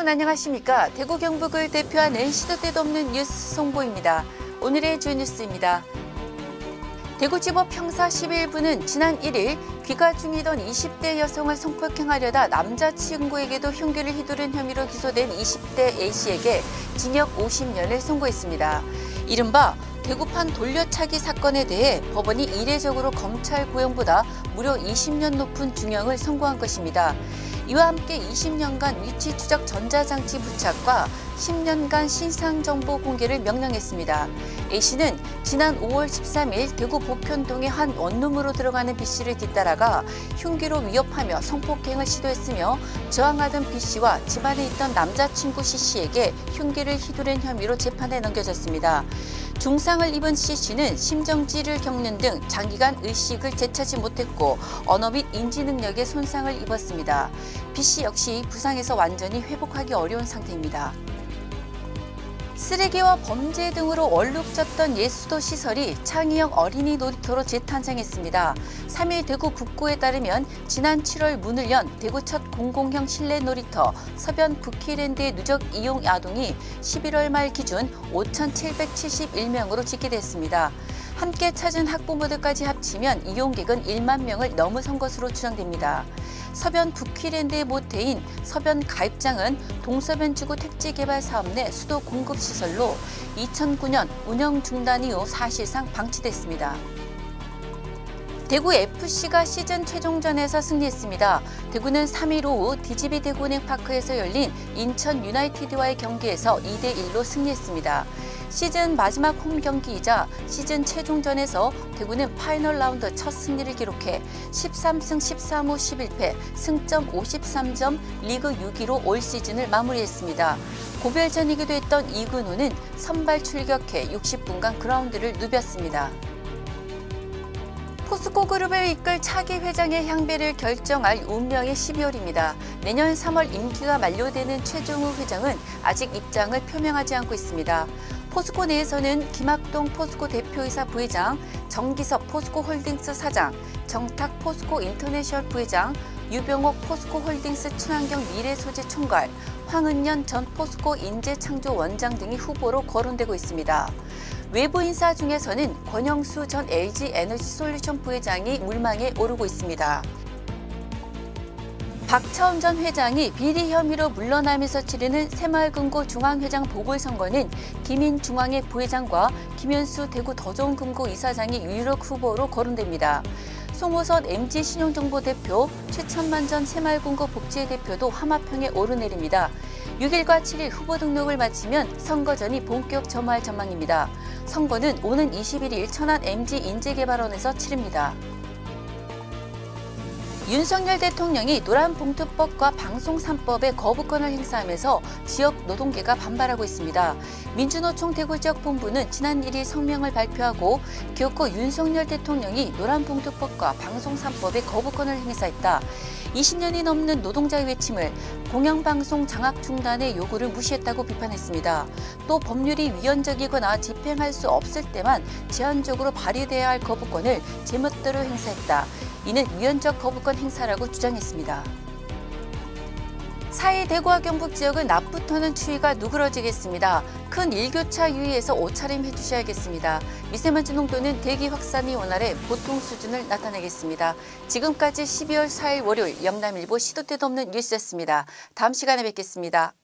여러분 안녕하십니까? 대구 경북을 대표하는 시도 때도 없는 뉴스 송보입니다. 오늘의 주 뉴스입니다. 대구지법 형사 11부는 지난 1일 귀가 중이던 20대 여성을 성폭행하려다 남자친구에게도 흉기를 휘두른 혐의로 기소된 20대 A씨에게 징역 50년을 선고했습니다. 이른바 대구판 돌려차기 사건에 대해 법원이 이례적으로 검찰 구형보다 무려 20년 높은 중형을 선고한 것입니다. 이와 함께 20년간 위치 추적 전자장치 부착과 10년간 신상정보 공개를 명령했습니다. A씨는 지난 5월 13일 대구 복현동의 한 원룸으로 들어가는 B씨를 뒤따라가 흉기로 위협하며 성폭행을 시도했으며 저항하던 B씨와 집안에 있던 남자친구 C씨에게 흉기를 휘두른 혐의로 재판에 넘겨졌습니다. 중상을 입은 C씨는 심정지를 겪는 등 장기간 의식을 되찾지 못했고 언어 및 인지 능력에 손상을 입었습니다. B씨 역시 부상에서 완전히 회복하기 어려운 상태입니다. 쓰레기와 범죄 등으로 얼룩졌던 예수도 시설이 창의형 어린이 놀이터로 재탄생했습니다. 3일 대구 북구에 따르면 지난 7월 문을 연 대구 첫 공공형 실내 놀이터 서변 부키랜드의 누적 이용 아동이 11월 말 기준 5,771명으로 집계됐습니다. 함께 찾은 학부모들까지 합치면 이용객은 1만 명을 넘어선 것으로 추정됩니다. 서변 부키랜드의 모태인 서변 가입장은 동서변지구 택지개발 사업 내 수도 공급시설로 2009년 운영 중단 이후 사실상 방치됐습니다. 대구FC가 시즌 최종전에서 승리했습니다. 대구는 3일 오후 DGB 대구은행파크에서 열린 인천 유나이티드와의 경기에서 2대1로 승리했습니다. 시즌 마지막 홈 경기이자 시즌 최종전에서 대구는 파이널 라운드 첫 승리를 기록해 13승 13무 11패, 승점 53점, 리그 6위로 올 시즌을 마무리했습니다. 고별전이기도 했던 이근호는 선발 출격해 60분간 그라운드를 누볐습니다. 포스코 그룹을 이끌 차기 회장의 향배를 결정할 운명의 12월입니다. 내년 3월 임기가 만료되는 최종우 회장은 아직 입장을 표명하지 않고 있습니다. 포스코 내에서는 김학동 포스코 대표이사 부회장, 정기섭 포스코 홀딩스 사장, 정탁 포스코 인터내셔널 부회장, 유병옥 포스코 홀딩스 친환경 미래소재 총괄, 황은연 전 포스코 인재창조 원장 등이 후보로 거론되고 있습니다. 외부 인사 중에서는 권영수 전 LG 에너지솔루션 부회장이 물망에 오르고 있습니다. 박차원 전 회장이 비리 혐의로 물러나면서 치르는 새마을금고 중앙회장 보궐선거는 김인중앙회 부회장과 김현수 대구 더좋은금고 이사장이 유력 후보로 거론됩니다. 송호선 MG신용정보 대표, 최천만 전 새마을금고 복지회 대표도 하마평에 오르내립니다. 6일과 7일 후보 등록을 마치면 선거전이 본격 점화할 전망입니다. 선거는 오는 21일 천안 MG인재개발원에서 치릅니다. 윤석열 대통령이 노란봉투법과 방송 3법의 거부권을 행사하면서 지역 노동계가 반발하고 있습니다. 민주노총 대구지역본부는 지난 1일 성명을 발표하고 결코 윤석열 대통령이 노란봉투법과 방송 3법의 거부권을 행사했다. 20년이 넘는 노동자의 외침을 공영방송 장악 중단의 요구를 무시했다고 비판했습니다. 또 법률이 위헌적이거나 집행할 수 없을 때만 제한적으로 발휘돼야 할 거부권을 제멋대로 행사했다. 이는 위헌적 거부권 행사라고 주장했습니다. 4일 대구와 경북 지역은 낮부터는 추위가 누그러지겠습니다. 큰 일교차 유의해서 옷차림해 주셔야겠습니다. 미세먼지 농도는 대기 확산이 원활해 보통 수준을 나타내겠습니다. 지금까지 12월 4일 월요일 영남일보 시도 때도 없는 뉴스였습니다. 다음 시간에 뵙겠습니다.